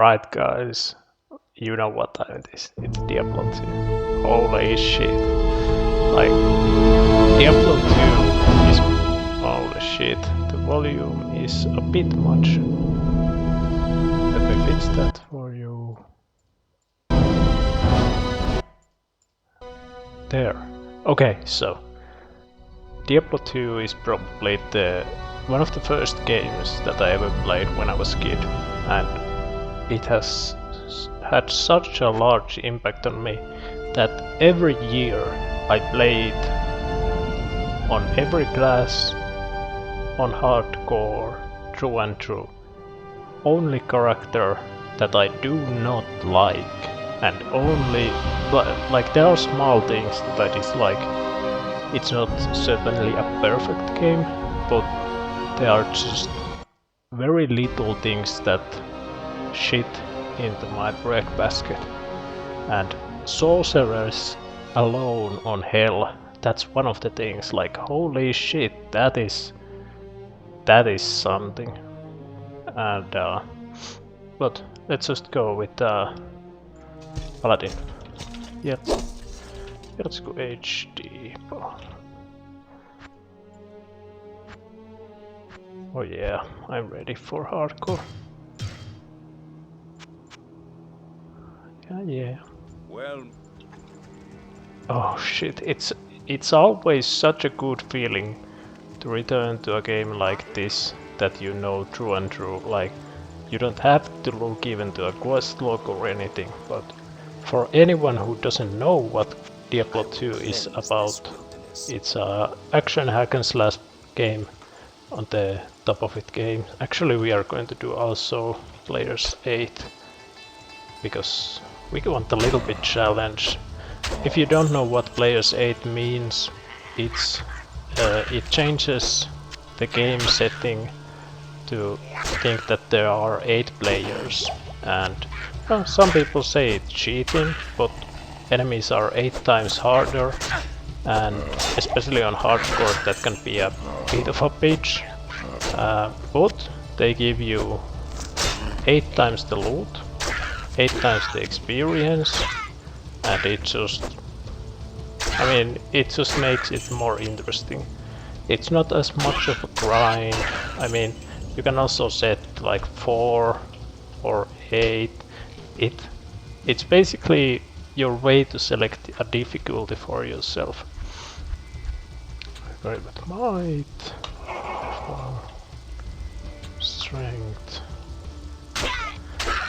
Right, guys, you know what time it is. It's Diablo 2. Holy shit. Like, Diablo 2 is... Holy shit, the volume is a bit much. Let me fix that for you. There. Okay, so... Diablo 2 is probably one of the first games that I ever played when I was a kid. And it has had such a large impact on me that every year I played on every class, on hardcore, through and through. Only character that I do not like, and only like there are small things that I dislike. It's not certainly a perfect game, but there are just very little things that shit into my breadbasket. And sorcerers alone on hell, that's one of the things, like holy shit, that is something. And but let's just go with Paladin. Yeah, let's go HD. Oh yeah, I'm ready for hardcore. Yeah. Well. Oh shit, it's always such a good feeling to return to a game like this that you know through and through. Like, you don't have to look even to a quest log or anything, but for anyone who doesn't know what Diablo 2 is about, it's a action hack and slash game on the top of it game. Actually, we are going to do also players 8 because we want a little bit challenge. If you don't know what players 8 means, it changes the game setting to think that there are 8 players, and well, some people say it's cheating, but enemies are 8 times harder, and especially on hardcore that can be a bit of a bitch, but they give you 8 times the loot, 8 times the experience, and it just makes it more interesting. It's not as much of a grind. I mean, you can also set like 4 or 8. It's basically your way to select a difficulty for yourself. Very bad might, strength.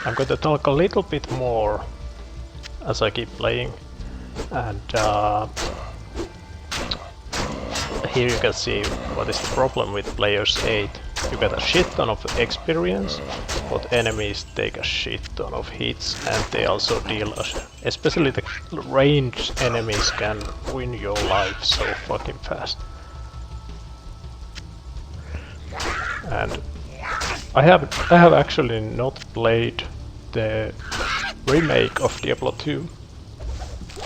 I'm going to talk a little bit more as I keep playing, and here you can see what is the problem with players 8. You get a shit ton of experience, but enemies take a shit ton of hits, and they also deal, especially the ranged enemies can win your life so fucking fast. And I have actually not played the remake of Diablo 2.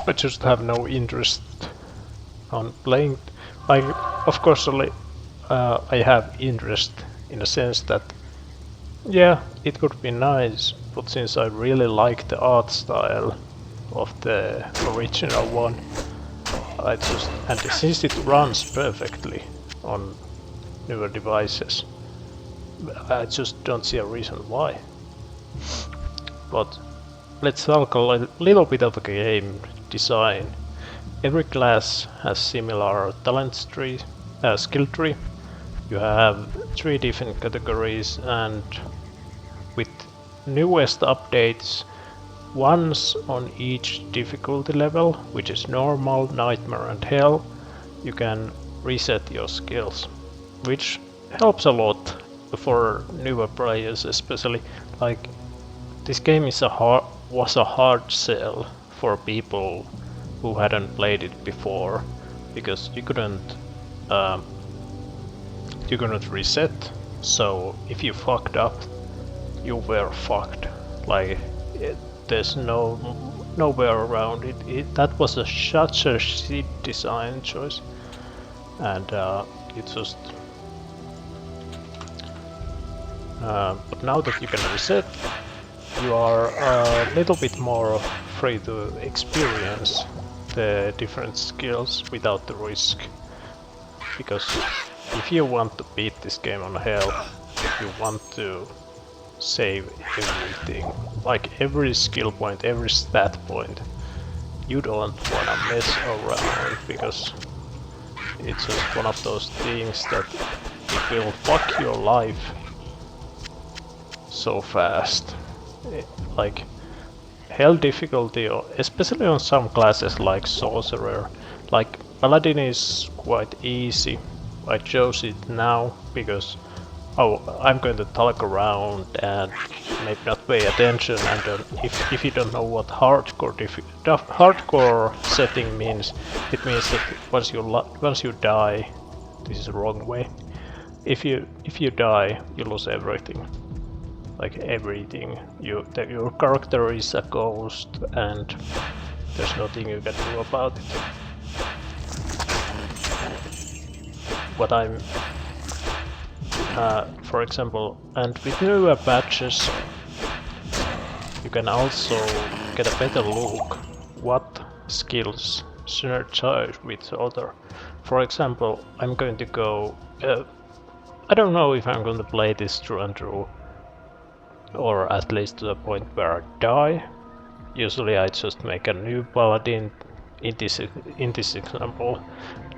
I just have no interest on playing. Of course, I have interest in the sense that, yeah, it could be nice, but since I really like the art style of the original one, and since it runs perfectly on newer devices, I just don't see a reason why. But let's talk a little bit of the game design. Every class has similar talent tree, skill tree. You have 3 different categories, and with newest updates, once on each difficulty level, which is normal, nightmare and hell, you can reset your skills, which helps a lot for newer players, especially. Like, this game was a hard sell for people who hadn't played it before, because you couldn't reset. So if you fucked up, you were fucked. Like, there's nowhere around it. That was such a shit design choice, and it just. But now that you can reset, you are a little bit more free to experience the different skills without the risk. Because if you want to beat this game on hell, you want to save everything. Like every skill point, every stat point. You don't wanna mess around because it's just one of those things that it will fuck your life so fast. Like hell difficulty, especially on some classes like sorcerer. Like paladin is quite easy. I chose it now because I'm going to talk around and maybe not pay attention, and if you don't know what hardcore setting means, it means that once you die, this is the wrong way. If you die, you lose everything. Like everything. Your character is a ghost, and there's nothing you can do about it. What I'm for example, and with newer patches you can also get a better look what skills synergize with other. For example, I'm going to go I don't know if I'm going to play this through and through, or at least to the point where I die. Usually I just make a new paladin in this example,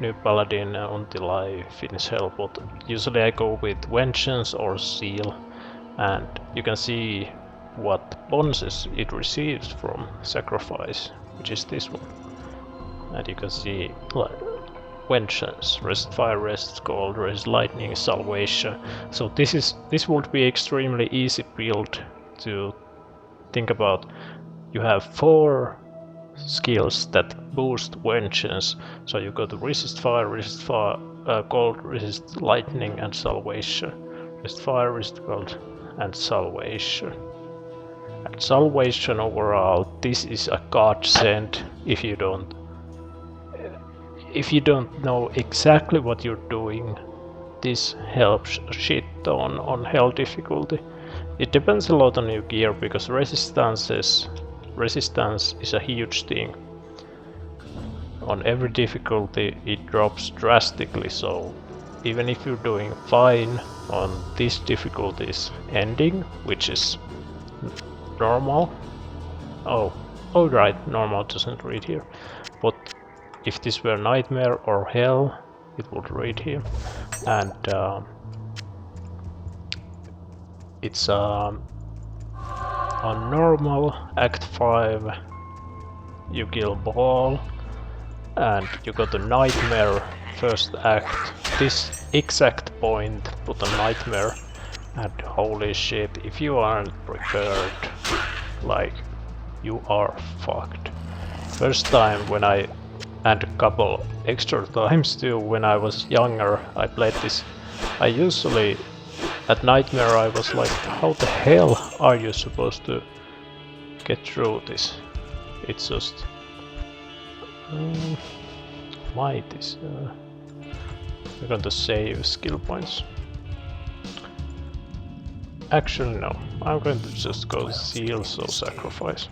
new paladin until I finish hell, but usually I go with vengeance or seal, and you can see what bonuses it receives from sacrifice, which is this one. And you can see like vengeance, resist fire, resist cold, resist lightning, salvation. So this would be extremely easy build to think about. You have 4 skills that boost vengeance, so you go to resist fire, cold, resist lightning, and salvation. Resist fire, resist cold, and salvation. And salvation overall, this is a godsend if you don't know exactly what you're doing. This helps a shit ton on hell difficulty. It depends a lot on your gear because resistance is a huge thing. On every difficulty it drops drastically, so even if you're doing fine on this difficulty's ending, which is normal. Oh right, normal doesn't read here. But if this were nightmare or hell, it would read here. And it's on normal Act 5 you kill Ball, and you got a nightmare first act, this exact point put a nightmare, and holy shit, if you aren't prepared, like, you are fucked. First time when and a couple extra times too, when I was younger, I played this. I usually at nightmare I was like, how the hell are you supposed to get through this? It's just why this we're going to save skill points. Actually no, I'm going to just go seal, so sacrifice.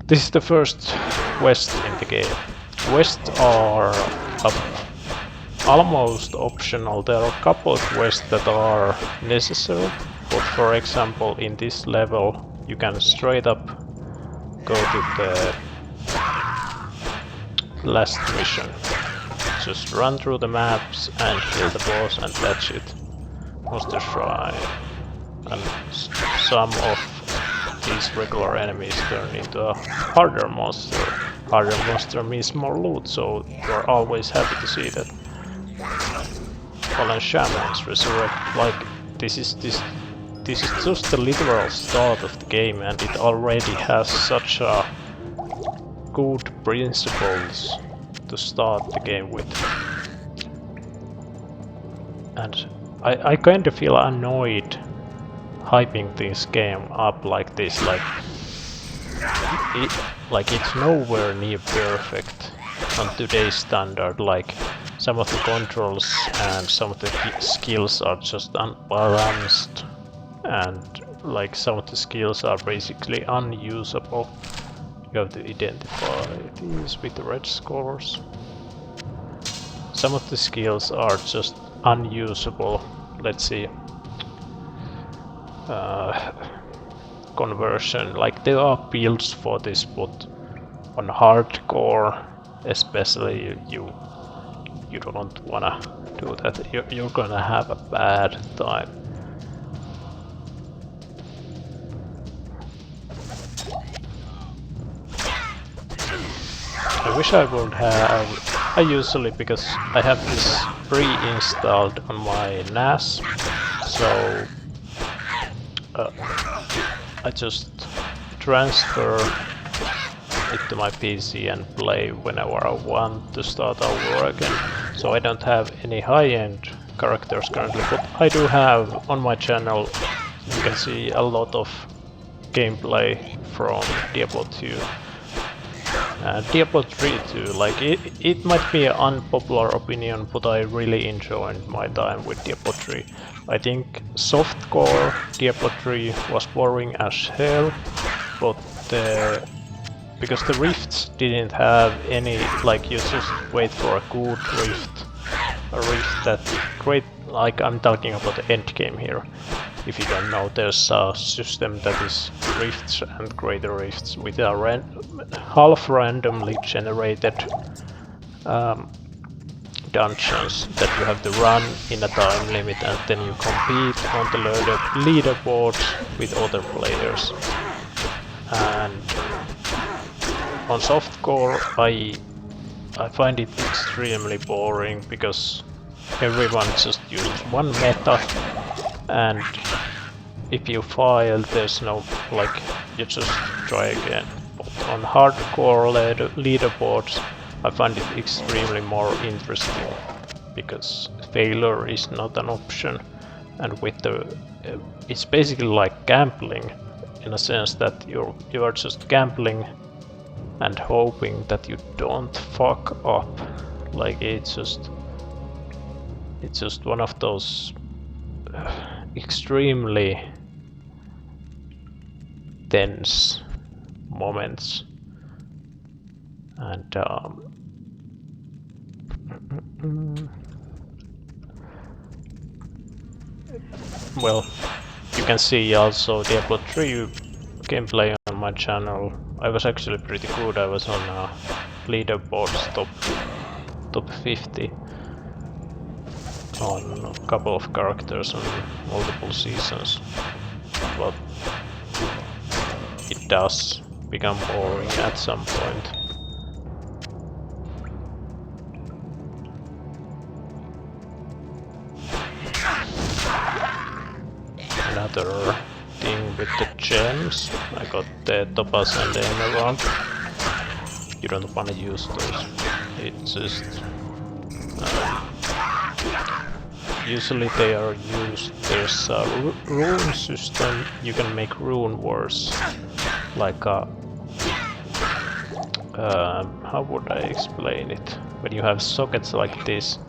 This is the first quest in the game. Quests are almost optional. There are a couple of quests that are necessary, but for example in this level you can straight up go to the last mission. Just run through the maps and kill the boss, and that's it. Monster Shrine. And some of these regular enemies turn into a harder monster. Harder monster means more loot, so you're always happy to see that. Fallen Shamans resurrect, like this is just the literal start of the game, and it already has such a good principles to start the game with. And I kind of feel annoyed hyping this game up like this, like it's nowhere near perfect on today's standard. Like some of the controls and some of the skills are just unbalanced. and like some of the skills are basically unusable. You have to identify these with the red scores. Some of the skills are just unusable. Let's see. Conversion, like there are builds for this, but on hardcore especially you don't wanna do that. You're gonna have a bad time. I wish I would have. I usually, because I have this pre-installed on my NAS, so I just transfer it to my PC and play whenever I want to start over again. So I don't have any high-end characters currently, but I do have on my channel, you can see a lot of gameplay from Diablo 2. Diablo 3 too, like it might be an unpopular opinion, but I really enjoyed my time with Diablo 3. I think softcore Diablo 3 was boring as hell, but because the rifts didn't have any, like you just wait for a good rift, a rift that great, like I'm talking about the end game here. If you don't know, there's a system that is rifts and greater rifts with a half randomly generated dungeons that you have to run in a time limit, and then you compete on the leaderboards with other players. And on softcore I find it extremely boring because everyone just uses one meta, and if you fail there's no, like, you just try again. But on hardcore leaderboards I find it extremely more interesting because failure is not an option, and with the it's basically like gambling in a sense that you are just gambling and hoping that you don't fuck up. Like it's just one of those extremely tense moments, and well, you can see also Diablo 3 gameplay on my channel. I was actually pretty good. I was on leaderboards top 50 on a couple of characters on multiple seasons, but it does become boring at some point. Another thing with the gems, I got the topaz and the emerald. You don't want to use those. It's just usually they are used. There's a rune system. You can make rune wars, like a how would I explain it? When you have sockets like this,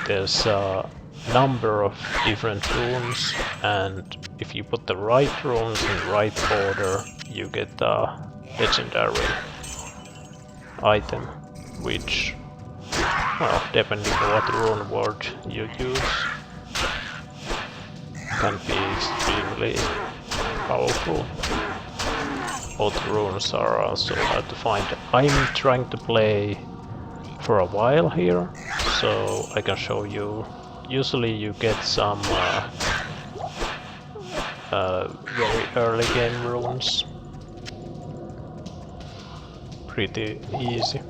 there's a number of different runes, and if you put the right runes in the right order, you get a legendary item, which, well, depending on what rune word you use, can be extremely powerful. Both runes are also hard to find. I'm trying to play for a while here, so I can show you. Usually you get some very early game runes. Pretty easy.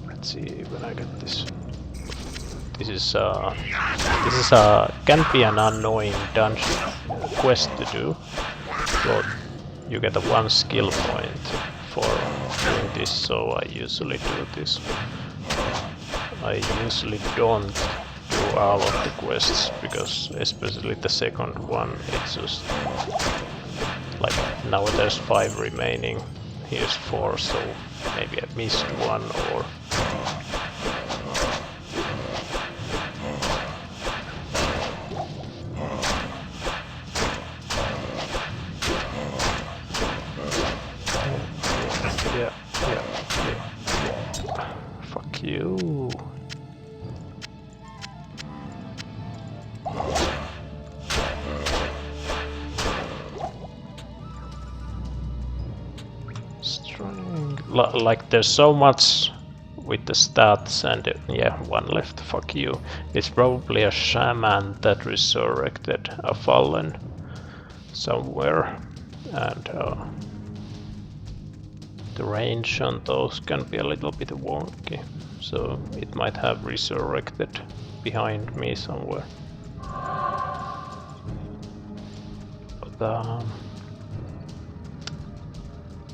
Let's see when I get this. This is can be an annoying dungeon quest to do, but you get a 1 skill point for doing this, so I usually do this. I usually don't do all of the quests, because especially the second one, it's just like, now there's 5 remaining, here's 4, so maybe I missed one, or like there's so much with the stats and yeah, one left, fuck you. It's probably a shaman that resurrected a fallen somewhere, and the range on those can be a little bit wonky, so it might have resurrected behind me somewhere. But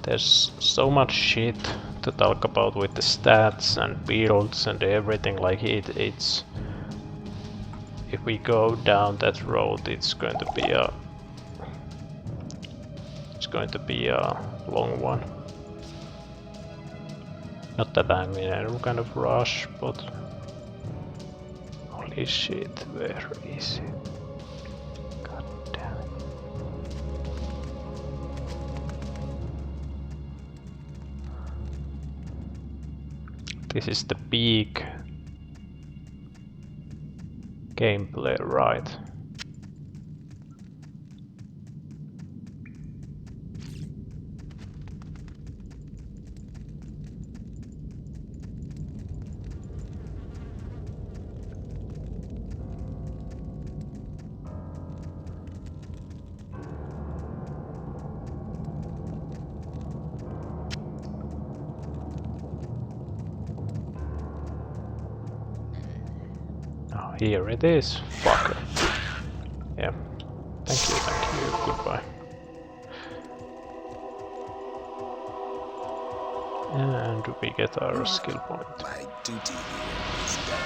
there's so much shit to talk about with the stats and builds and everything. Like it's if we go down that road, it's going to be a long one. Not that I'm in any kind of rush, but holy shit, where is it? God damn it. This is the peak gameplay, right? Here it is, fucker. Yeah. Thank you, goodbye. And we get our skill point. My duty here is done.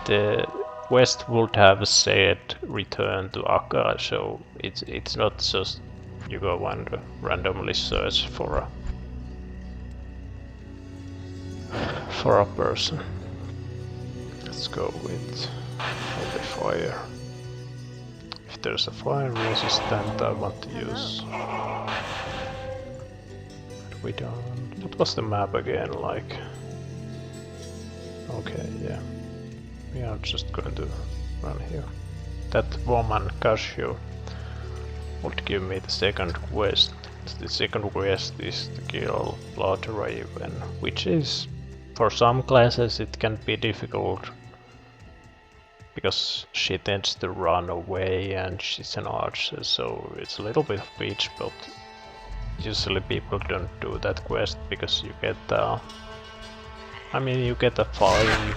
The quest would have said return to Akka, so it's not just you go and randomly search for a person. Let's go with holy fire. If there's a fire resistant, I want to use. We don't. What was the map again like? Okay, yeah. We are just going to run here. That woman Casio would give me the second quest. The second quest is to kill Blood Raven, which is, for some classes it can be difficult because she tends to run away and she's an archer, so it's a little bit of bitch, but usually people don't do that quest because you get you get a fine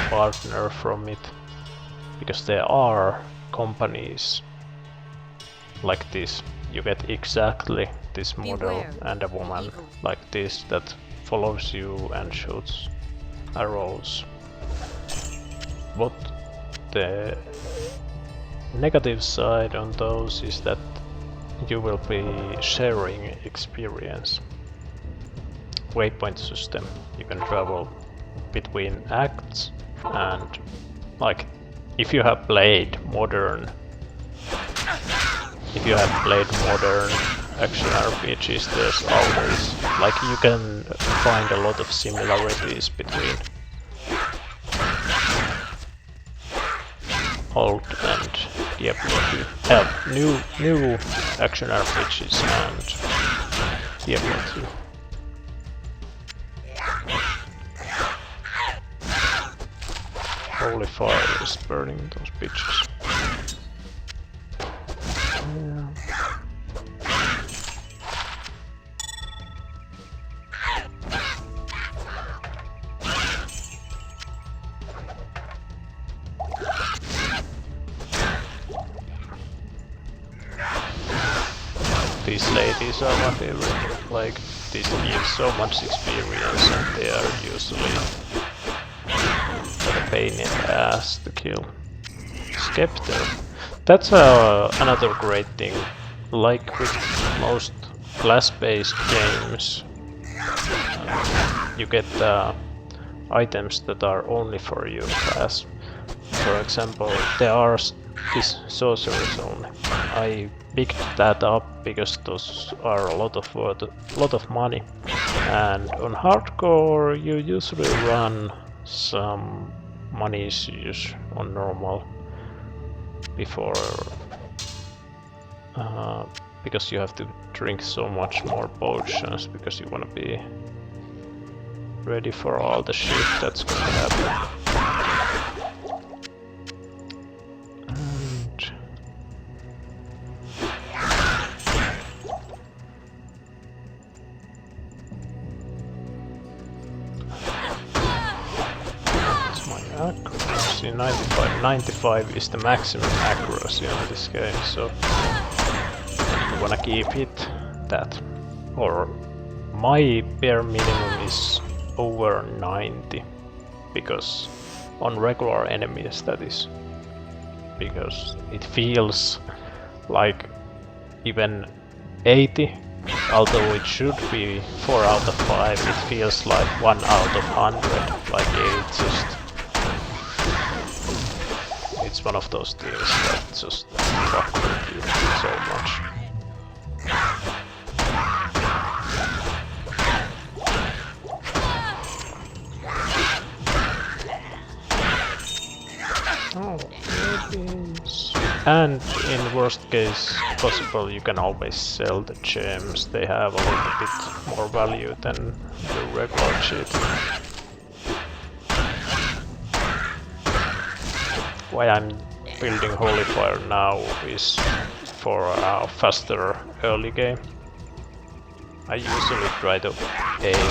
partner from it, because there are companies like this. You get exactly this model and a woman like this that follows you and shoots arrows. But the negative side on those is that you will be sharing experience. Waypoint system. You can travel between acts, and like if you have played modern action RPGs, there's always like you can find a lot of similarities between old and Diablo 2. New action RPGs and Diablo 2. Holy fire is burning those bitches. Yeah. These ladies are my favorite. Like, these give so much experience and they are usually a pain in the ass to kill. Scepter. That's another great thing. Like with most class-based games, you get items that are only for your class. For example, there are these sorcerers only. I picked that up because those are a lot of money. And on hardcore, you usually run some money issues on normal before because you have to drink so much more potions because you want to be ready for all the shit that's gonna happen. And it's my accuracy 95. 95 is the maximum accuracy on this game, so you wanna keep it that. Or my bare minimum is over 90, because on regular enemies that is, because it feels like even 80, although it should be 4 out of 5, it feels like 1 out of 100, like it's one of those things that just fuck with you so much. Oh, babies. And in worst case possible, you can always sell the gems. They have a little bit more value than the regular shit. Why I'm building Holy Fire now is for a faster early game. I usually try to aim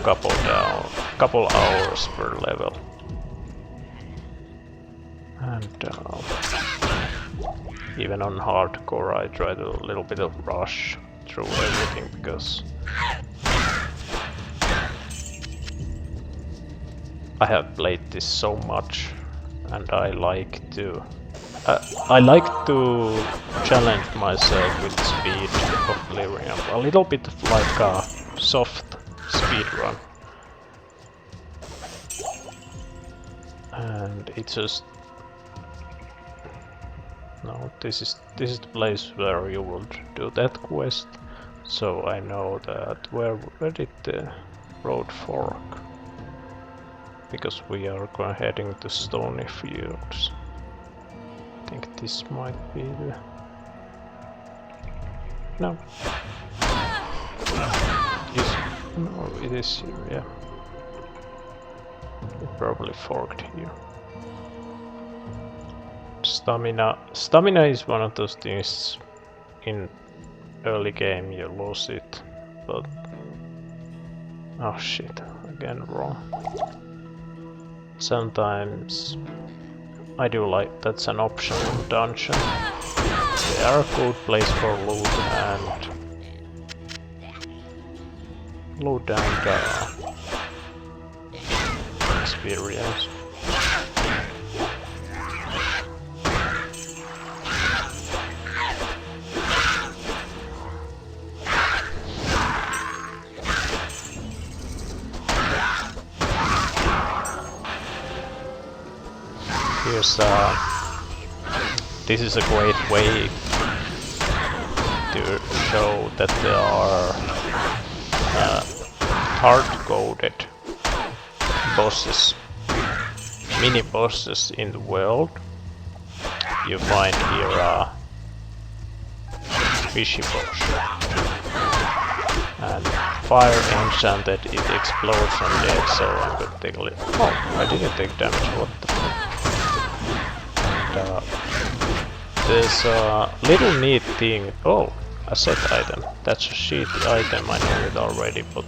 couple hours per level. And even on hardcore I try to a little bit of rush through everything, because I have played this so much and I like to challenge myself with the speed of clearing up, a little bit of like a soft speed run. And it's just no, this is the place where you would do that quest, so I know that where did the road fork, because we are heading to Stony Fields. I think this might be the... No. No, it is here, yeah. It probably forked here. Stamina is one of those things in early game you lose it, but oh shit, again wrong. Sometimes I do like that's an optional dungeon. They are a good place for loot and experience. This is a great way to show that there are hard-coded bosses, mini-bosses in the world. You find here a fishy boss, and fire enchanted, it explodes on dead, so I'm gonna take a little... Oh, I didn't take damage, what the fuck? There's a little neat thing. Oh, a set item. That's a shitty item, I know it already, but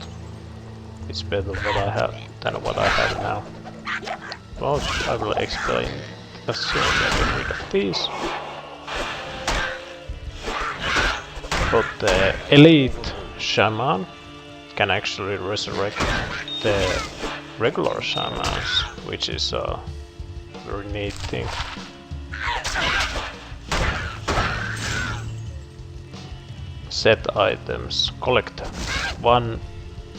it's better what I have than what I have now. Well, I will explain as soon as I get rid of these. But the elite shaman can actually resurrect the regular shamans, which is a very neat thing. Set items, collect 1,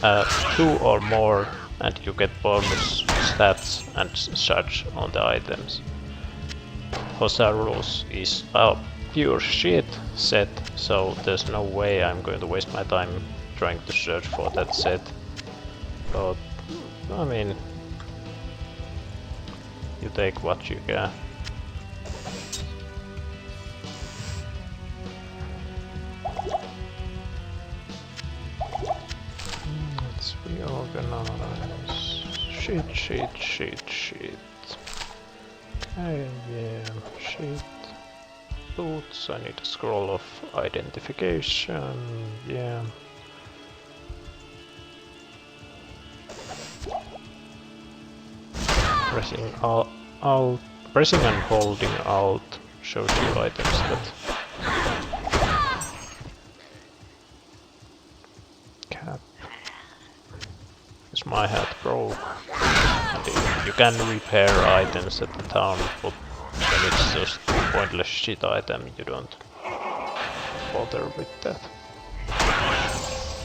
2 or more, and you get bonus stats and such on the items. Hosarus is a pure shit set, so there's no way I'm going to waste my time trying to search for that set. But I mean, you take what you can. Let's reorganize. Shit. Okay, yeah, shit. Boots, I need a scroll of identification, yeah. Pressing Alt, pressing and holding Alt shows you items that cap. Is my hat broke? And you can repair items at the town, but when it's just pointless shit item, you don't bother with that.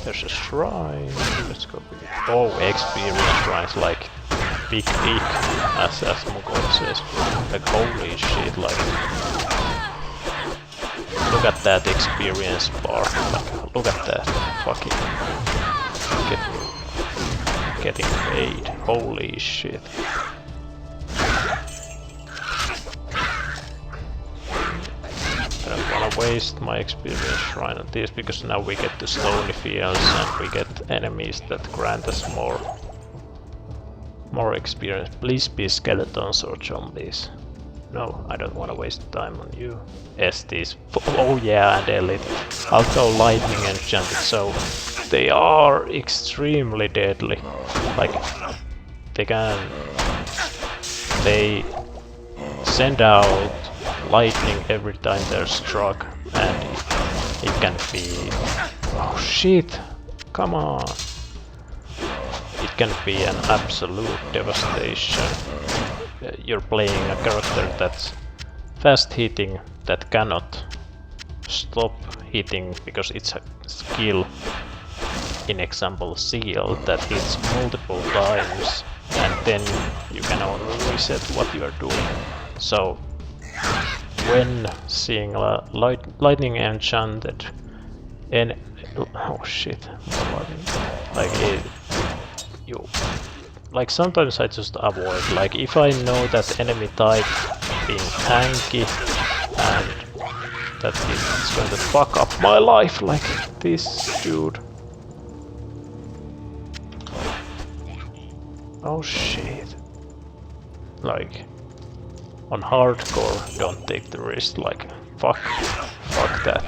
There's a shrine. Let's go with it. Oh, experience shrines, like big, as Mugor says. Like holy shit, like look at that experience bar. Like look at that. Fucking getting paid. Holy shit. I don't wanna waste my experience shrine on this because now we get the stony fields and we get enemies that grant us more experience. Please be skeletons or zombies. No, I don't wanna waste time on you. STs. Oh yeah, and elite. Also lightning enchanted, so they are extremely deadly. Like they send out lightning every time they're struck, and it can be, oh shit, come on, it can be an absolute devastation. You're playing a character that's fast hitting, that cannot stop hitting because it's a skill, in example seal, that hits multiple times and then you can only reset what you are doing. So when seeing lightning enchanted and oh shit, like like sometimes I just avoid, like if I know that enemy type being tanky and that it's going to fuck up my life, like this dude. Oh shit. Like on hardcore, don't take the risk, like fuck that.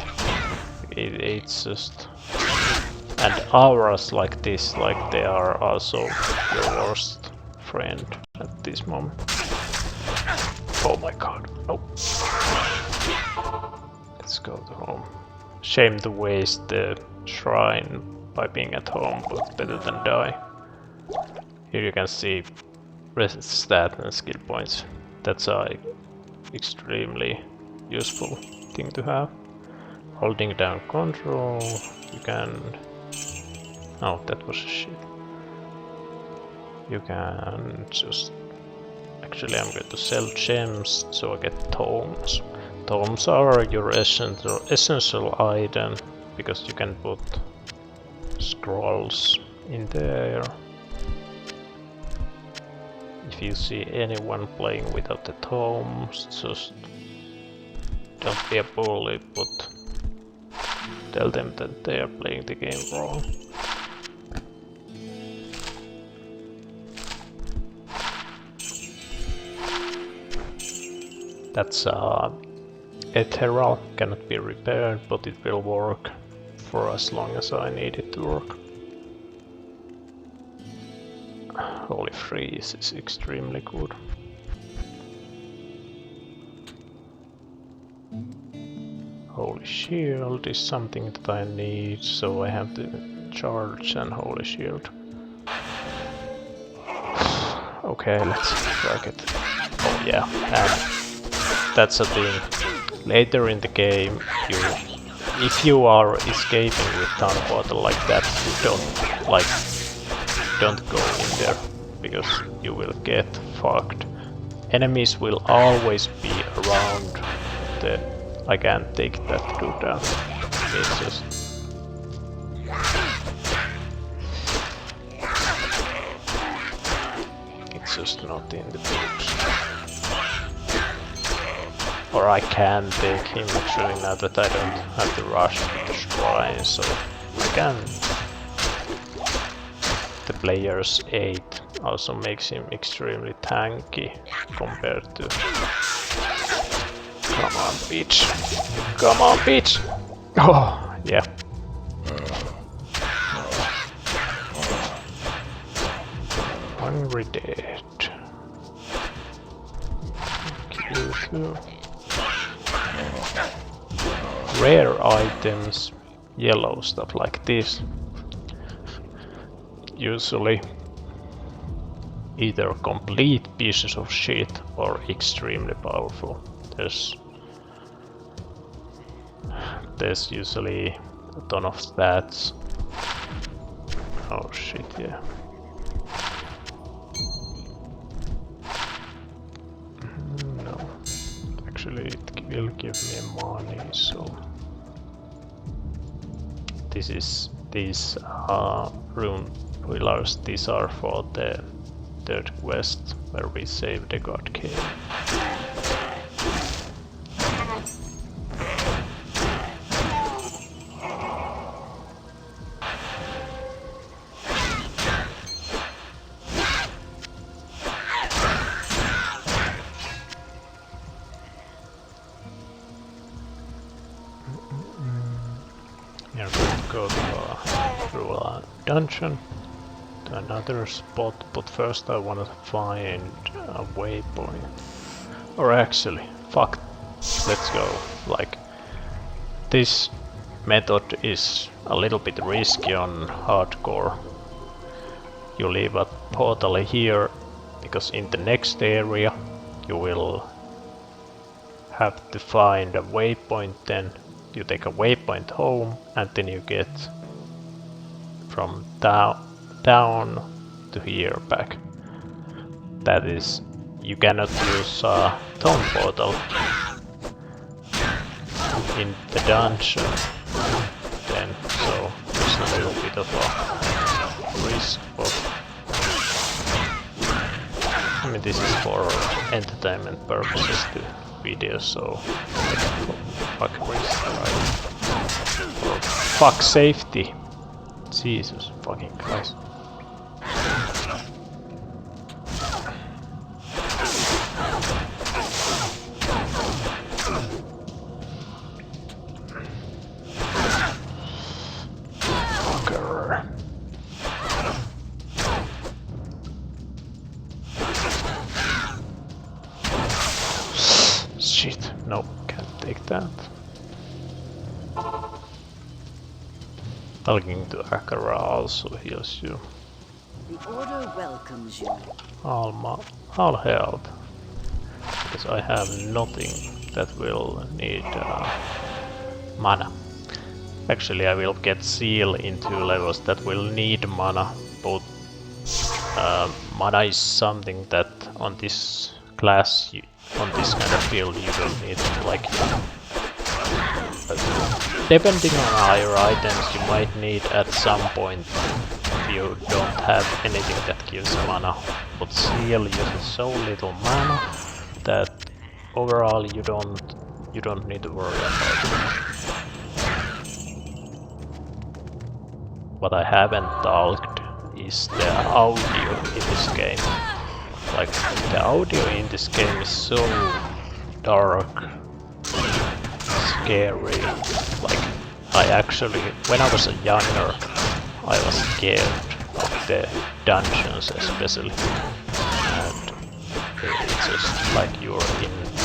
It's just, and auras like this, like they are also your worst friend at this moment. Oh my god, no. Let's go to home. Shame to waste the shrine by being at home, but better than die. Here you can see rest stat and skill points. That's a extremely useful thing to have. Holding down control, you can... Oh, that was shit. You can just... Actually, I'm going to sell gems, so I get tomes. Tomes are your essential item, because you can put scrolls in there. If you see anyone playing without the tomes, just don't be a bully, but tell them that they are playing the game wrong. That's ethereal, cannot be repaired, but it will work for as long as I need it to work. Holy freeze is extremely good. Holy shield is something that I need, so I have to charge and holy shield. Okay, let's drag it. Oh yeah, and that's a thing. Later in the game, if you are escaping with town water like that, don't go in there, because you will get fucked. Enemies will always be around the... I can't take that dude down. It's just... It's just not in the books. Or I can take him actually now that I don't have to rush with the shrine, so I can... The players 8 Also makes him extremely tanky compared to... Come on, bitch! Come on, bitch! Oh, yeah. Hungry dead. Kill two. Rare items, yellow stuff like this. Usually either complete pieces of shit or extremely powerful. There's usually a ton of stats. Oh shit, yeah. No. Actually it will give me money, so... These rune pillars, these are for the third quest where we save the god king. We're going to go through a dungeon to another spot, but first I want to find a waypoint. Or actually, fuck, let's go. Like, this method is a little bit risky on hardcore. You leave a portal here, because in the next area you will have to find a waypoint, then you take a waypoint home, and then you get from down to here back. That is, you cannot use a town portal in the dungeon then, so it's a little bit of a risk, but I mean this is for entertainment purposes, the video, so fuck risk, right? For fuck safety. Jesus fucking Christ. Fucker. Shit, no, can't take that. Talking to Akara also heals you. The order welcomes you. All health. Because I have nothing that will need mana. Actually, I will get seal in 2 levels that will need mana. But mana is something that on this class, on this kind of build, you don't need. Like, depending on higher items, you might need at some point if you don't have anything that gives mana. But seal uses so little mana that overall you don't need to worry about it. What I haven't talked is the audio in this game. Like, the audio in this game is so dark, scary. Like, I actually, when I was younger, I was scared of the dungeons especially. And it's just like you're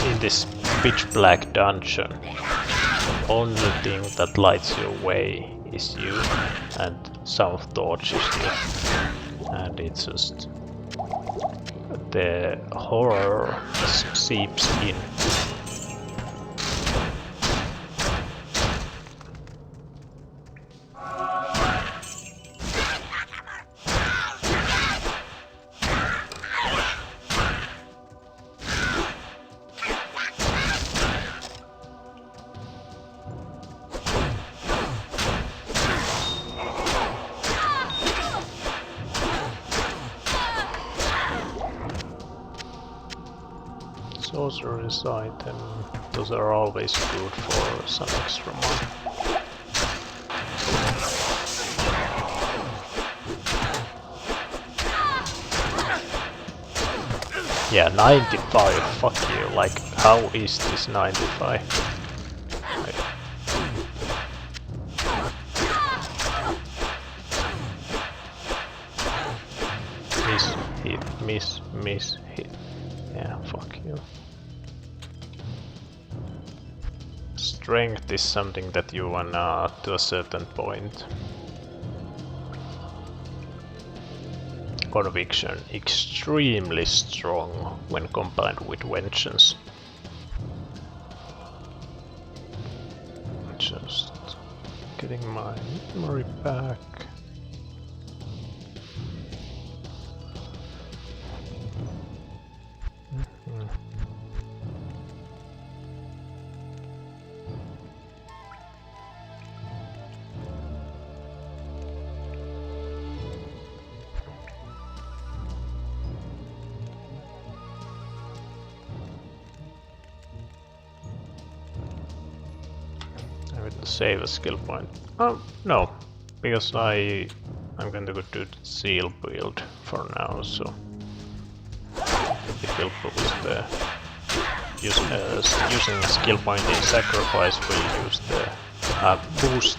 in this pitch black dungeon. The only thing that lights your way is you and some torches here. And it's just... the horror seeps in. Sorcerer's item, those are always good for some extra money. Yeah, 95, fuck you, like, how is this 95? Like, miss, hit, miss, hit. Yeah, fuck you. Strength is something that you wanna to a certain point. Conviction extremely strong when combined with vengeance. Just getting my memory back. I will save a skill point. Oh no, because I'm going to go to the seal build for now, so it will boost the using a skill point in sacrifice will use the boost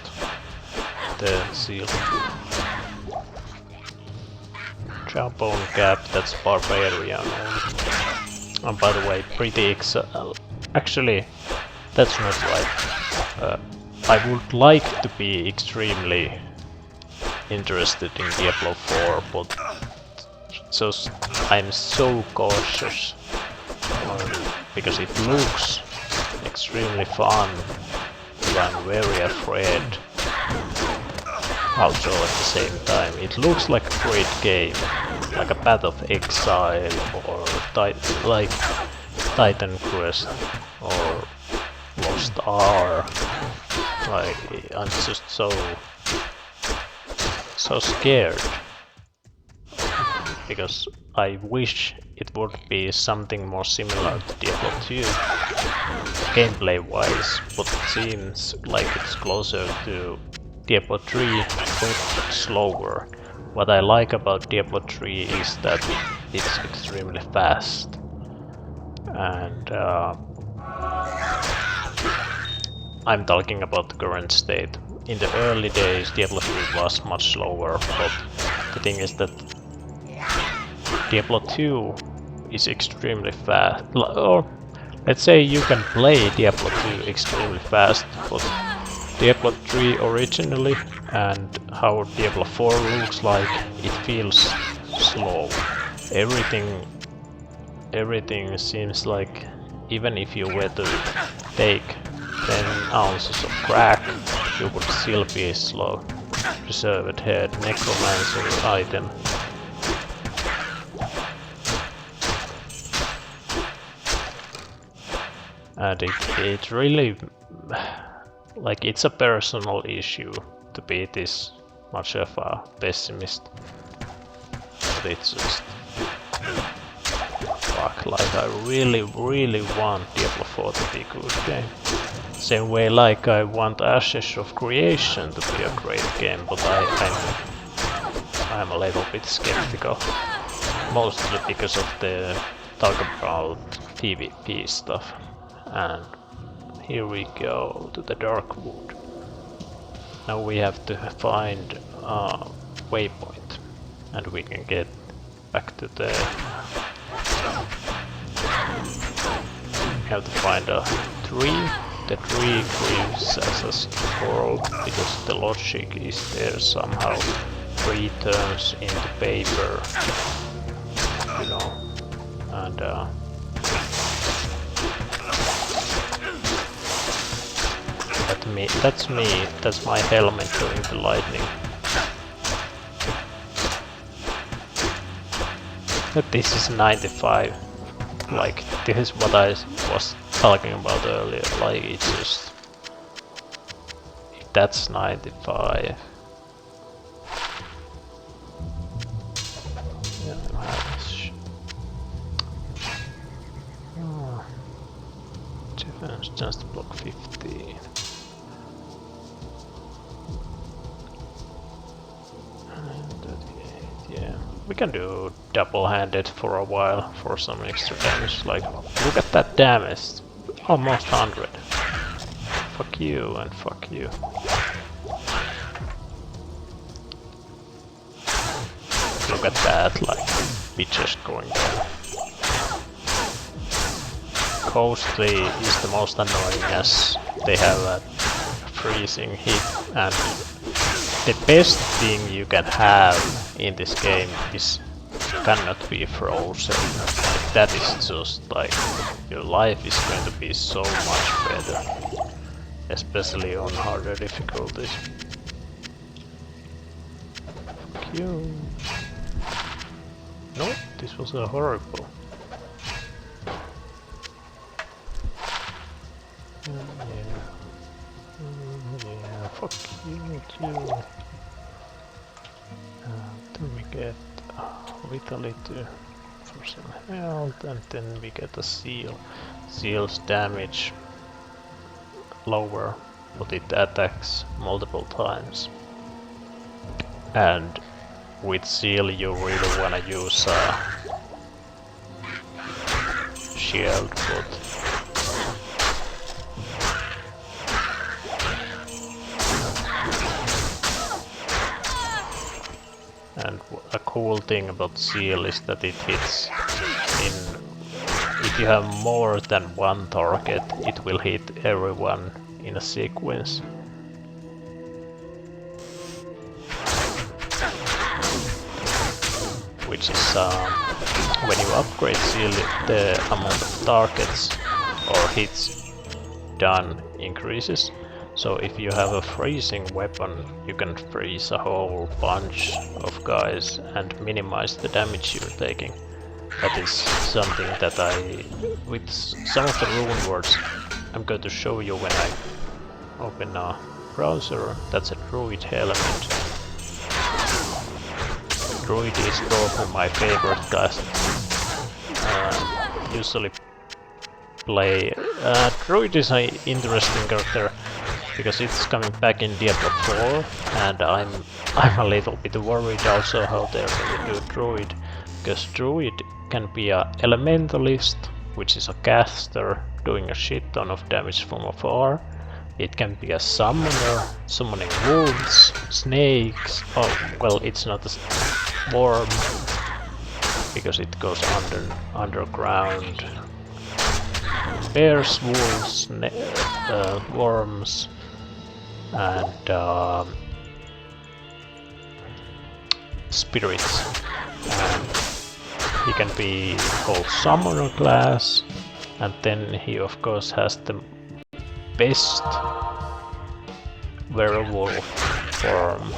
the seal. Jawbone gap, that's barbarian. And by the way, pretty actually, that's not right. I would like to be extremely interested in Diablo 4, but I'm so cautious because it looks extremely fun, but I'm very afraid. Also at the same time, it looks like a great game, like a Path of Exile or like Titan Quest or Lost R. Like, I'm just so scared because I wish it would be something more similar to Diablo 2 gameplay wise, but it seems like it's closer to Diablo 3 but slower. What I like about Diablo 3 is that it's extremely fast, and I'm talking about the current state. In the early days Diablo 3 was much slower, but the thing is that Diablo 2 is extremely fast. Or let's say you can play Diablo 2 extremely fast, but Diablo 3 originally and how Diablo 4 looks like, it feels slow. Everything seems like, even if you were to take 10 ounces of crack, you would still be slow. Preserved head, necromancer item. And it really, like, it's a personal issue to be this much of a pessimist. But it's just, fuck, like I really want Diablo 4 to be a good game. Same way like I want Ashes of Creation to be a great game, but I'm a little bit skeptical. Mostly because of the talk about PvP stuff. And here we go to the Darkwood. Now we have to find a waypoint, and we can get back to the... We have to find a tree. The tree gives us a scroll because the logic is there somehow. 3 turns in the paper, you know, and that's my helmet doing the lightning. But this is 95. Like, this is what I was talking about earlier. Like, it's just, if that's 95. Yeah, oh. Defense just block 50. And 38, yeah. We can do double-handed for a while for some extra damage. Like, look at that damage! Almost 100. Fuck you and fuck you. Look at that, like, bitches going down. Ghostly is the most annoying as they have a freezing hit, and the best thing you can have in this game is cannot be frozen. That is just like, your life is going to be so much better, especially on harder difficulties. Fuck you. No, this was a horrible. Yeah, fuck you too. Then we get vitality for some health, and then we get a seal. Seal's damage lower, but it attacks multiple times. And with seal you really wanna use a shield, but and a cool thing about seal is that it hits in, if you have more than one target, it will hit everyone in a sequence. Which is when you upgrade seal, the amount of targets or hits done increases. So if you have a freezing weapon, you can freeze a whole bunch of guys and minimize the damage you're taking. That is something that with some of the rune words, I'm going to show you when I open a browser. That's a druid element. Druid is probably my favorite class. Usually play. Druid is an interesting character because it's coming back in Diablo 4, and I'm a little bit worried also how they're going to do Druid, because Druid can be a elementalist, which is a caster doing a shit ton of damage from afar. It can be a summoner, summoning wolves, snakes. Oh, well, it's not a worm because it goes underground. Bears, wolves, worms, and spirits. And he can be whole summoner class, and then he of course has the best werewolf form,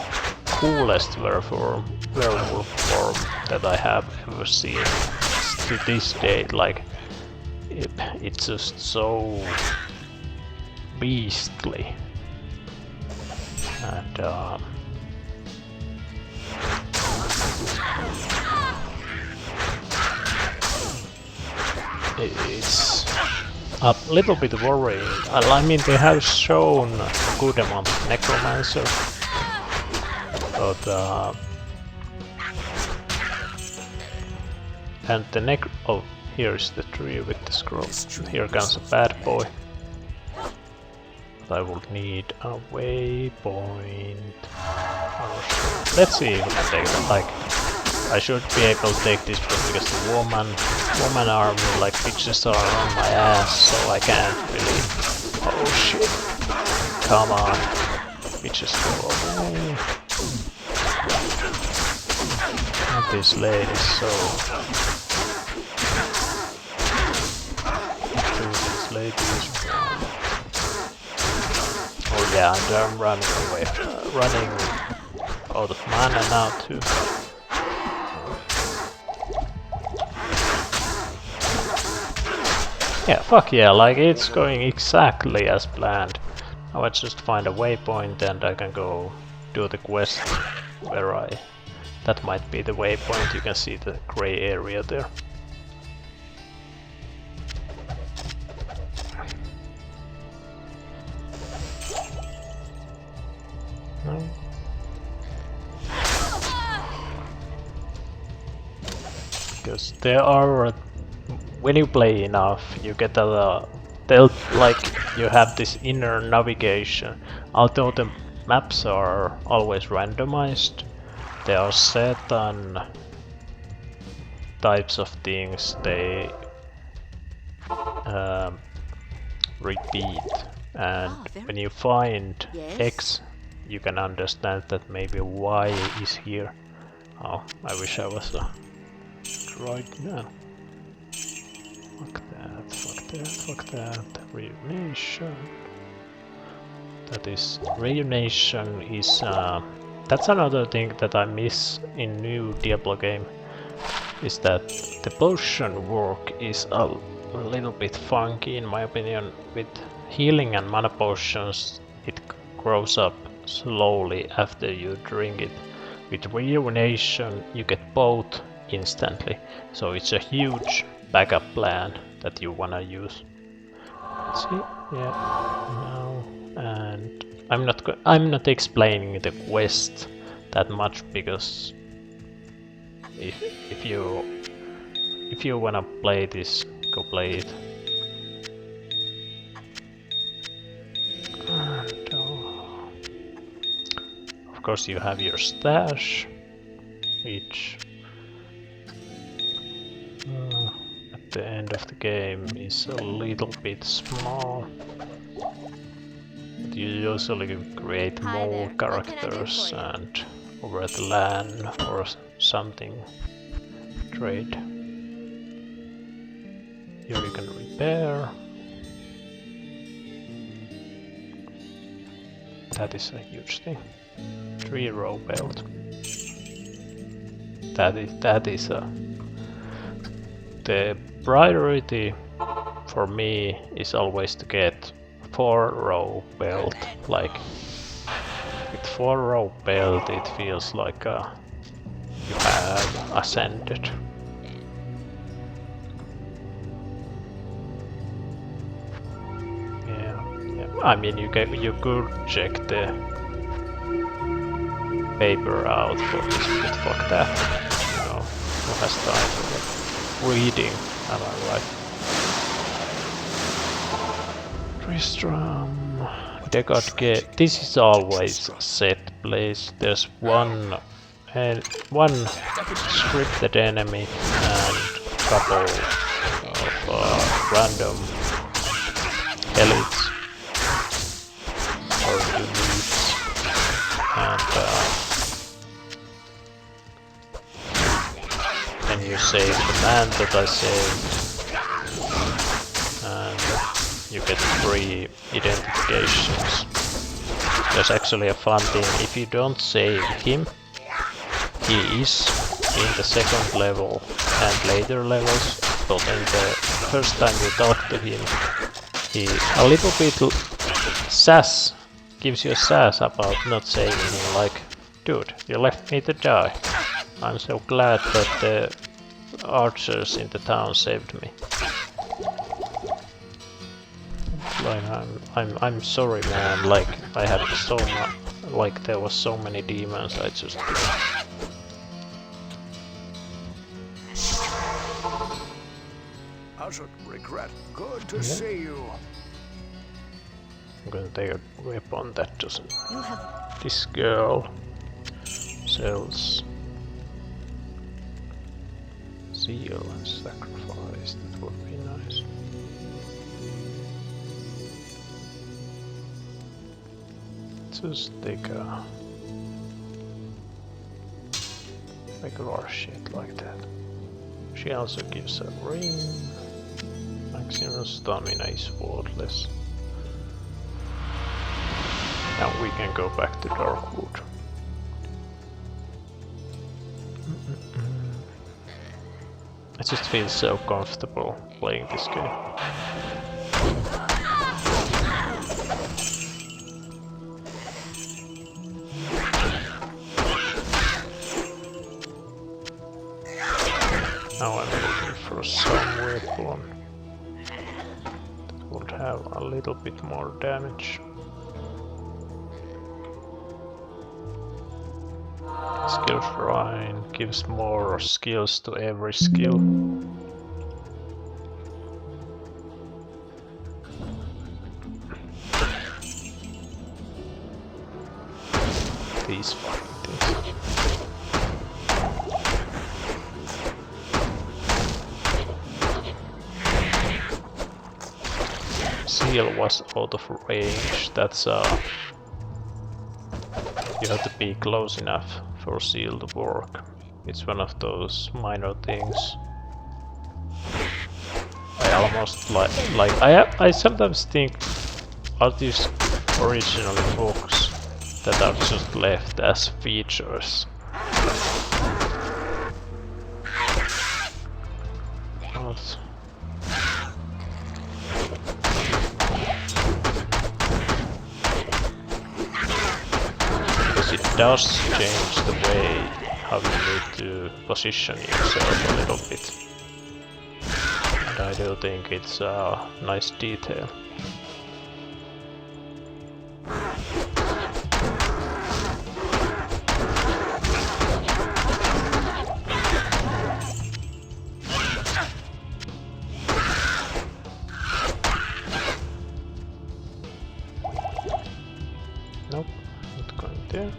coolest werewolf form that I have ever seen to this day. Like, it's just so beastly, and it's a little bit worrying. I mean, they have shown a good amount of necromancer, but and the oh, here's the tree with the scroll. Here comes a bad boy. I will need a waypoint. Let's see if we can take that. Like, I should be able to take this one because the woman army, like, bitches are on my ass, so I can't really. Oh shit! Come on, bitches, go away. And this lady is so. This lady is. Oh yeah, and I'm running away, running out of mana now too. Yeah, fuck yeah, like, it's going exactly as planned. Now I just find a waypoint and I can go do the quest where that might be the waypoint. You can see the grey area there. No. because there are, when you play enough, you get a, like you have this inner navigation. Although the maps are always randomized, there are certain types of things they repeat, and when you find X, you can understand that maybe Y is here. Oh, I wish I was a droid now. Fuck that, fuck that, fuck that. Reunation. That is, reunation is, that's another thing that I miss in new Diablo game, is that the potion work is a little bit funky in my opinion. With healing and mana potions, it grows up slowly after you drink it. With rejuvenation, you get both instantly, so it's a huge backup plan that you wanna use. Let's see, yeah, no, and I'm not explaining the quest that much, because if you wanna play this, go play it. And, of course you have your stash, which at the end of the game is a little bit small. But you usually create more characters and over the LAN or something trade. Here you can repair. That is a huge thing. 3-row belt. That is the priority for me is always to get 4-row belt. Like with 4-row belt, it feels like you have ascended. Yeah. I mean, you could check the paper out for this, but fuck that. You know, who has time for reading? Am I right? Tristram. This is always a set place. There's one scripted enemy and couple of random elites or elites, and then you save the man that I saved, and you get 3 identifications. There's actually a fun thing: if you don't save him, he is in the 2nd level and later levels, but in the first time you talk to him, he a little bit gives you a sass about not saving him, like, dude, you left me to die. I'm so glad that the archers in the town saved me. Like, I'm sorry, man, like, I had so much, like, there was so many demons, I just... I should regret. Good to see you. I'm gonna take a weapon that doesn't... This girl sells zeal and sacrifice, that would be nice. Just take a regular shit like that. She also gives a ring. Maximum stamina is worthless. Now we can go back to Darkwood. I just feel so comfortable playing this game. Now I'm looking for some weapon that would have a little bit more damage. Skill shrine gives more skills to every skill. These fucking things. Seal was out of range. That's you have to be close enough for seal to work. It's one of those minor things. I almost I sometimes think, are these originally books that are just left as features? What? Because it does change the way how you need to position yourself a little bit. And I do think it's a nice detail. Nope, not going there.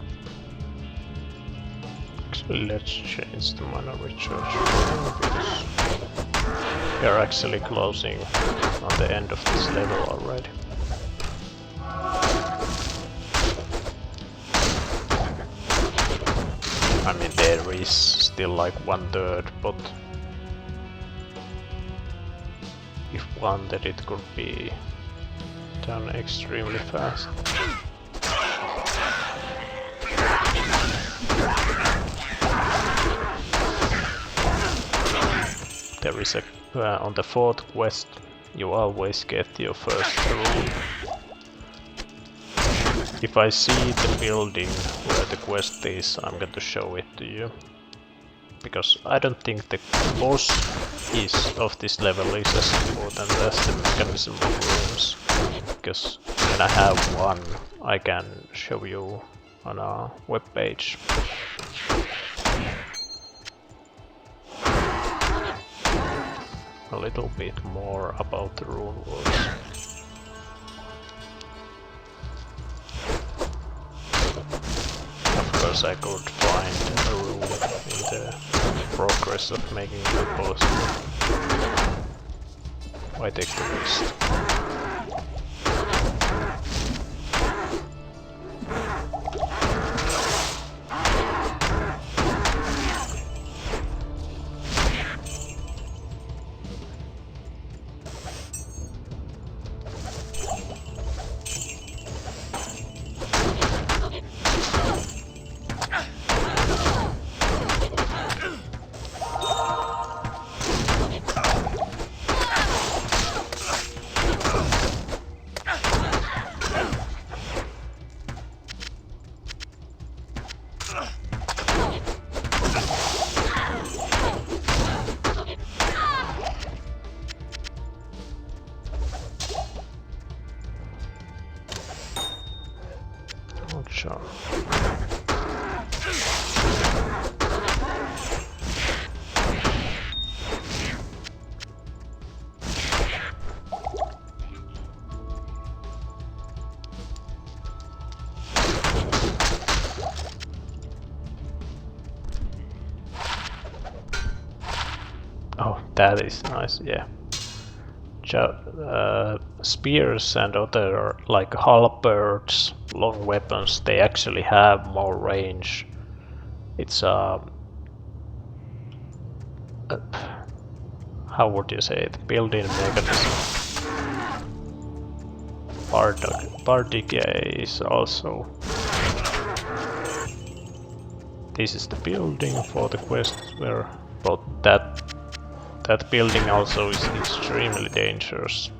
Actually, let's change the mana recharge because we are actually closing on the end of this level already. I mean, there is still like 1/3, but if wanted, it could be done extremely fast. There is a on the 4th quest, you always get your first rune. If I see the building where the quest is, I'm going to show it to you. Because I don't think the boss of this level is as important as the mechanism of runes. Because when I have one, I can show you on a web page. A little bit more about the rune words. Of course, I could find a rune in the progress of making the boss. Why take the risk? Not sure. Oh, that is nice, yeah. Spears and other like halberds, long weapons, they actually have more range. It's how would you say it? Built-in mechanism. Bardic is also. This is the building for the quest where, but that building also is extremely dangerous.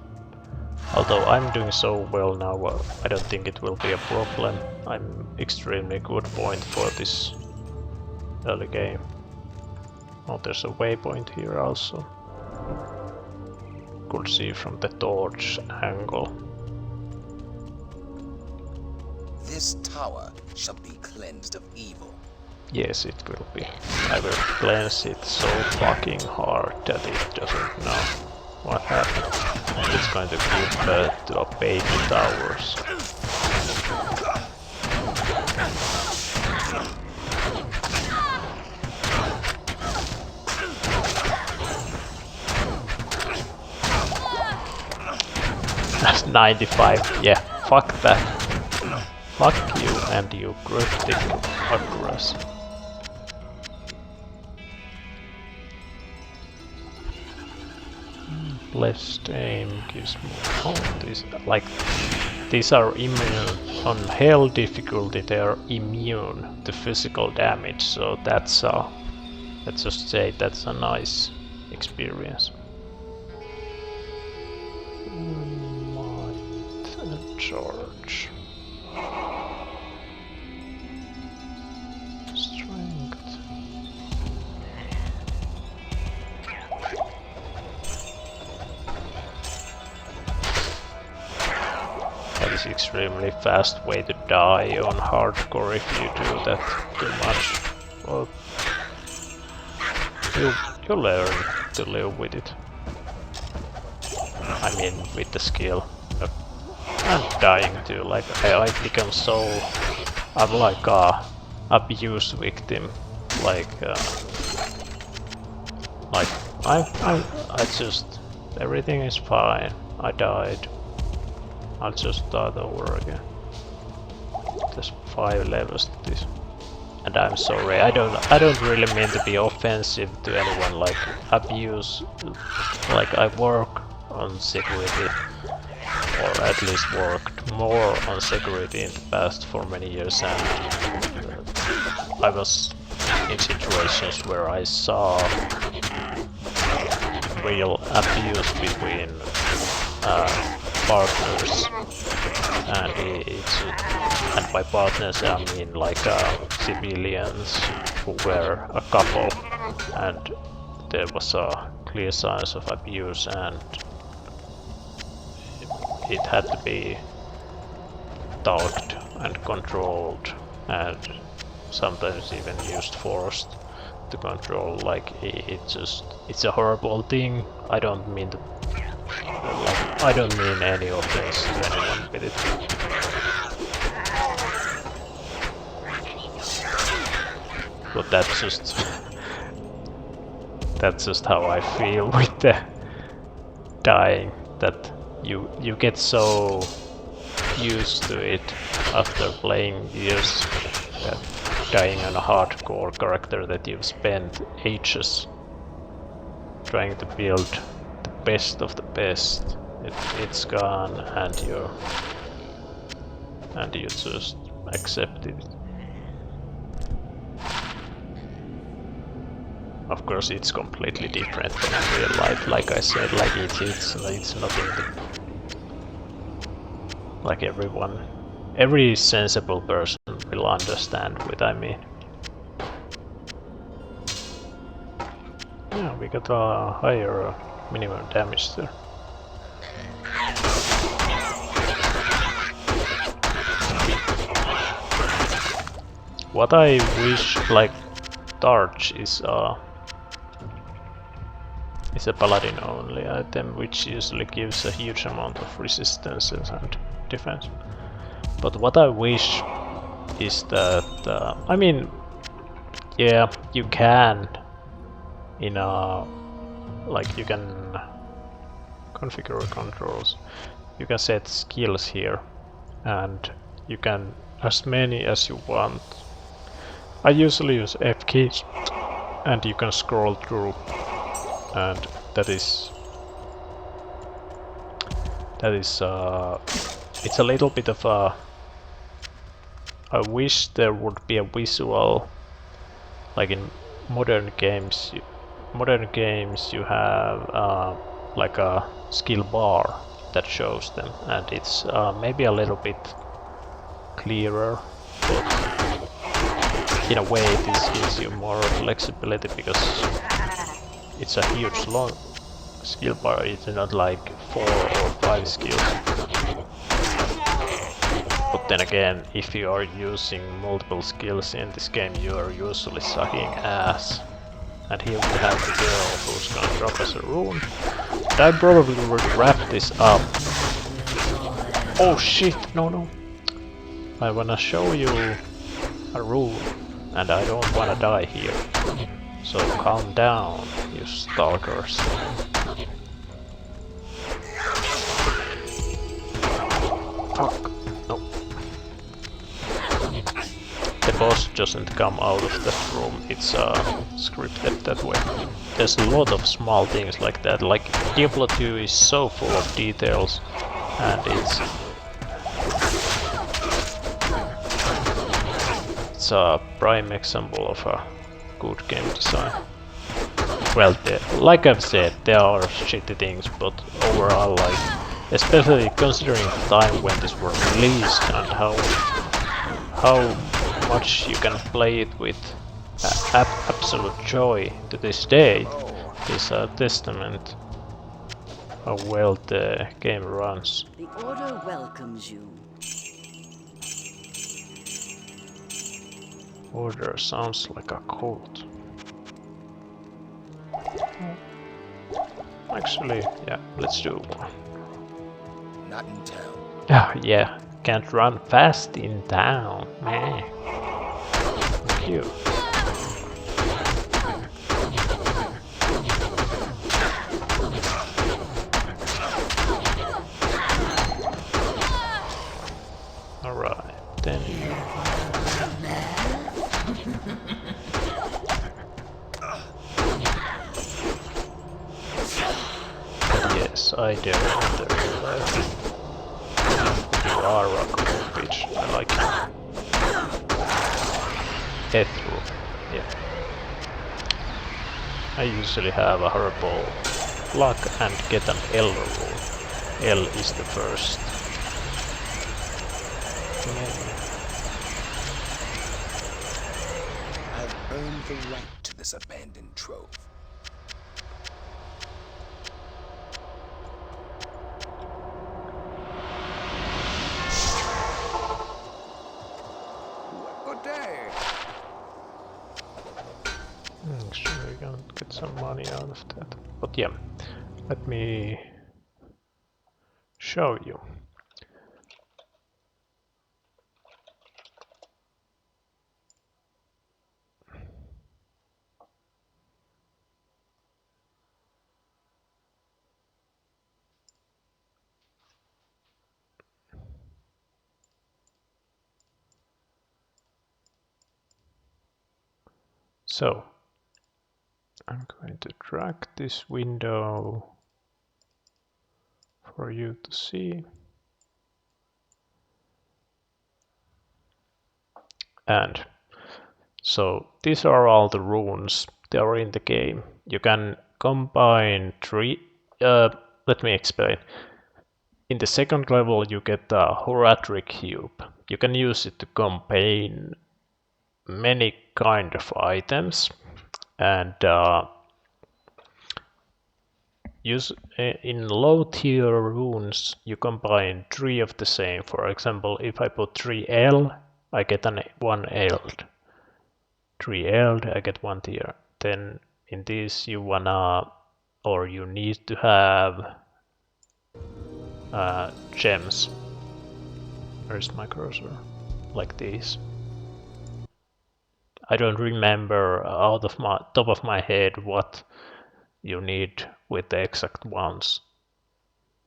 Although I'm doing so well now, I don't think it will be a problem. I'm extremely good point for this early game. Oh, there's a waypoint here also. Could see from the torch angle. This tower shall be cleansed of evil. Yes, it will be. I will cleanse it so fucking hard that it doesn't know what happened. And it's going to give birth to a baby towers. That's 95. Yeah, fuck that. Fuck you and you cryptic accuracy. Blessed aim gives more. Oh, these are immune on hell difficulty. They are immune to physical damage, so that's let's just say that's a nice experience. Might and charge. Strength. That is extremely fast way to die on hardcore if you do that too much. Well, you learn to live with it. I mean, with the skill. I'm dying too. Like I become so. I'm like a abuse victim. Like I just everything is fine. I died. I'll just start over again. There's 5 levels to this. And I'm sorry, I don't really mean to be offensive to anyone, like abuse. Like I work on security, or at least worked more on security in the past for many years, and I was in situations where I saw real abuse between partners, and by partners I mean like civilians who were a couple, and there was a clear signs of abuse, and it had to be talked and controlled, and sometimes even used force to control. Like it's a horrible thing. I don't mean to. I don't mean any offense to anyone with it. But that's just how I feel with the dying, that you get so used to it after playing years, that dying on a hardcore character that you've spent ages trying to build the best of the best, it's gone, and you just accept it. Of course, it's completely different from real life. Like I said, like it's nothing to, like every sensible person will understand what I mean. Yeah, we got a higher minimum damage there. What I wish, like, Torch is a paladin only item, which usually gives a huge amount of resistance and defense. But what I wish is that I mean, yeah, you can in a, like, you can configure controls, you can set skills here, and you can as many as you want. I usually use F keys, and you can scroll through, and that is it's a little bit of a, I wish there would be a visual, like in modern games you have like a skill bar that shows them, and it's maybe a little bit clearer, but in a way this gives you more flexibility, because it's a huge long skill bar. It's not like 4 or 5 skills. But But then again, if you are using multiple skills in this game, you are usually sucking ass. And here we have the girl who's gonna drop us a rune. And I probably would wrap this up. Oh shit, no. I wanna show you a rune, and I don't wanna die here. So calm down, you stalkers. Fuck. No. The boss doesn't come out of that room, it's scripted that way. There's a lot of small things like that, like Diablo 2 is so full of details, and it's a prime example of a good game design. Well, like I've said, there are shitty things, but overall, like, especially considering the time when this was released and how much you can play it with absolute joy to this day, is a testament how well the game runs. The Order welcomes you. Order sounds like a cult. Actually, yeah, let's do one. Not in town. Ah, yeah, can't run fast in town, man. Thank you. Alright, then. Yes, I do. You are a cool bitch. I like it. Through. Yeah. I usually have a horrible luck and get an L roll. L is the first. I've earned the right to this abandoned trove. Good day. Actually, we can get some money out of that. But yeah, let me show you. So, I'm going to drag this window for you to see. And so these are all the runes that are in the game. You can combine three. Let me explain. In the second level, you get a Horatric cube. You can use it to combine many kind of items, and use in low tier runes you combine three of the same. For example, if I put 3L, I get one Eld. 3Eld, I get one tier. Then in this you wanna, or you need to have gems. Where's my cursor? Like these. I don't remember out of my top of my head what you need with the exact ones,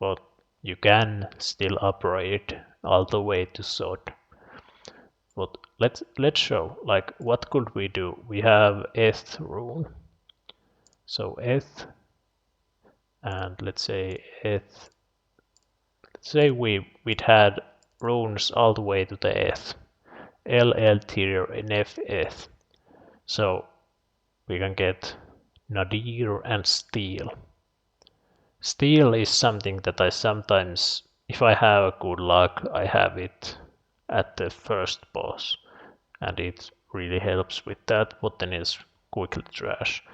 but you can still upgrade all the way to sword. But let's show, like, what could we do? We have Eth rune, so Eth, and let's say Eth. Let's say we'd had runes all the way to the Eth. LL tier and FF. So we can get Nadir and Steel. Steel is something that I sometimes, if I have good luck, I have it at the first boss, and it really helps with that, but then it's quickly trash.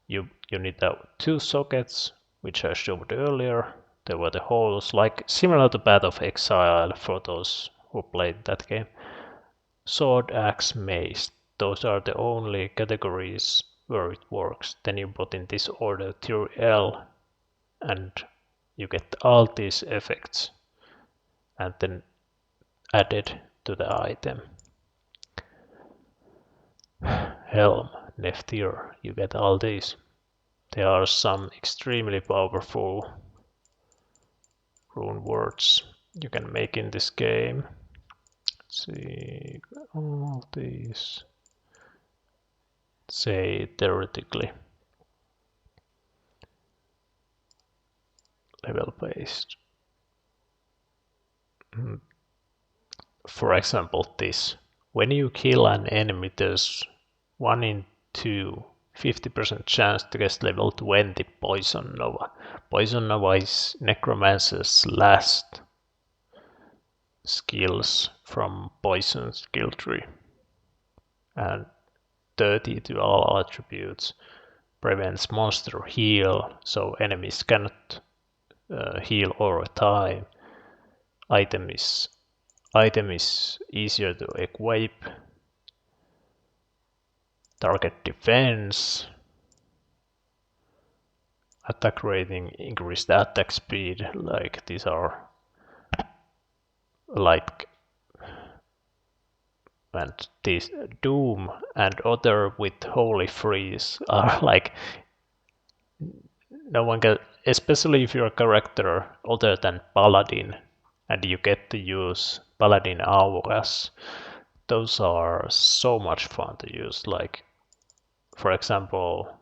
You need 2 sockets, which I showed earlier. There were the holes, like similar to Path of Exile for those who played that game. Sword, axe, mace. Those are the only categories where it works. Then you put in this order through L and you get all these effects and then added to the item. Helm, left here, you get all these. There are some extremely powerful rune words you can make in this game. Let's see, all these, say theoretically, level based. For example, this. When you kill an enemy, there's 1 in 2 50% chance to get level 20 Poison Nova. Poison Nova is Necromancer's last skills from Poison skill tree. And 30 to all attributes. Prevents monster heal, so enemies cannot heal all the time. Item is easier to equip. Target defense. Attack rating, increase the attack speed. Like these are like, and this Doom and other with Holy Freeze are like, no one can, especially if you're a character other than Paladin and you get to use Paladin auras. Those are so much fun to use. Like, for example,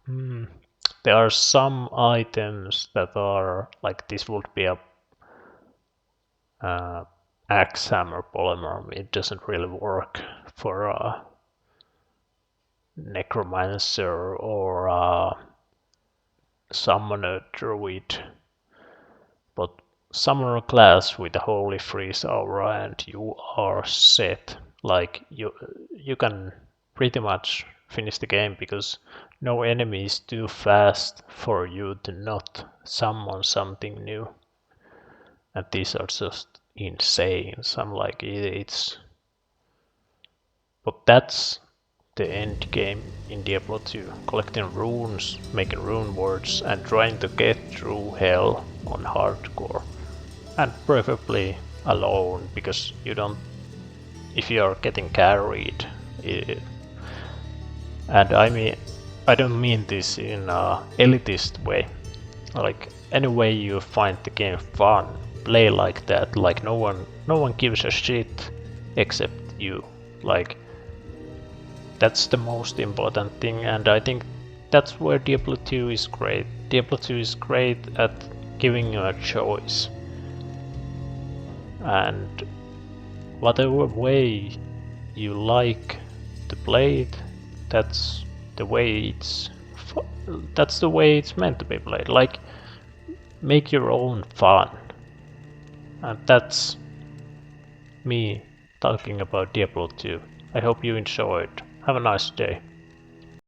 there are some items that are like, this would be a axe hammer polymer. It doesn't really work for a necromancer or a summoner druid, but summoner class with a holy freeze aura and you are set. Like you can pretty much finish the game because no enemy is too fast for you to not summon something new. And these are just insane. Some like it's, but that's the end game in Diablo 2. Collecting runes, making rune words, and trying to get through hell on hardcore. And preferably alone, because you don't, if you are getting carried, and I mean, I don't mean this in a elitist way. Like, any way you find the game fun, play like that. Like no one gives a shit except you. Like, that's the most important thing, and I think that's where Diablo 2 is great. Diablo 2 is great at giving you a choice. And whatever way you like to play it, that's the way it's meant to be played. Like, make your own fun. And that's me talking about Diablo 2. I hope you enjoyed. Have a nice day.